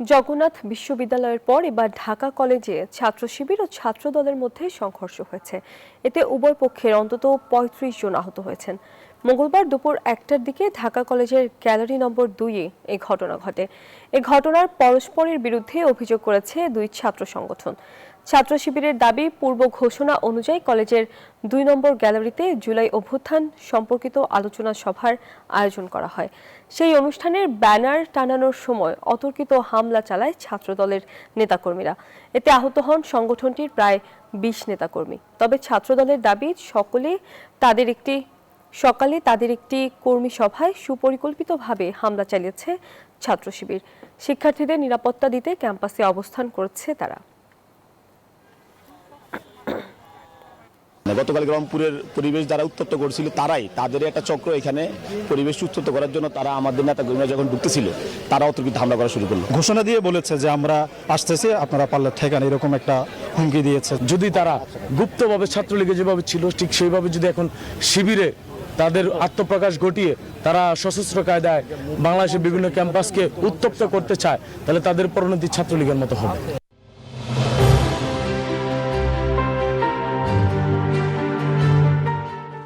জগন্নাথ বিশ্ববিদ্যালয়ের পর এবার ঢাকা কলেজে ছাত্র শিবির ও ছাত্র দলের মধ্যে সংঘর্ষ হয়েছে। এতে উভয় পক্ষের অন্তত ৩৫ জন আহত হয়েছেন। মঙ্গলবার দুপুর ১টার দিকে ঢাকা কলেজের গ্যালারি নম্বর ২-এ এই ঘটনা ঘটে। এই ঘটনার পরস্পরের বিরুদ্ধে অভিযোগ করেছে দুই ছাত্র সংগঠন। ছাত্র শিবিরের দাবি, পূর্ব ঘোষণা অনুযায়ী কলেজের ২ নম্বর গ্যালারিতে জুলাই অভ্যুত্থান সম্পর্কিত আলোচনা সভার আয়োজন করা হয়। সেই অনুষ্ঠানের ব্যানার টানানোর সময় অতর্কিত হামলা চালায় ছাত্রদলের নেতাকর্মীরা। এতে আহত হন সংগঠনটির প্রায় ২০ নেতাকর্মী। তবে ছাত্রদলের দাবি, সকালে তাদের একটি কর্মী সভায় সুপরিকল্পিতভাবে হামলা চালিয়েছে ছাত্র শিবির। শিক্ষার্থীদের নিরাপত্তা দিতে ক্যাম্পাসে অবস্থান করছে তারা। গতকাল রংপুরের পরিবেশ যারা উত্তপ্ত করছিল তাদের একটা চক্র এখানে পরিবেশ উত্তপ্ত করার জন্য তারা আমাদের নেতাকর্মীরা যখন ঢুকতেছিল তারা অতর্কিত হামলা করা শুরু করলো। ঘোষণা দিয়ে বলেছে যে আমরা আসতেছি, আপনারা পারলে ঠেকান, এরকম একটা হুমকি দিয়েছে। যদি তারা গুপ্তভাবে ছাত্রলীগে যেভাবে ছিল ঠিক সেইভাবে যদি এখন শিবিরে তাদের আত্মপ্রকাশ ঘটিয়ে তারা সশস্ত্র কায়দায় বাংলাদেশের বিভিন্ন ক্যাম্পাসকে উত্তপ্ত করতে চায়, তাহলে তাদের পরিণতি ছাত্রলীগের মতো হবে।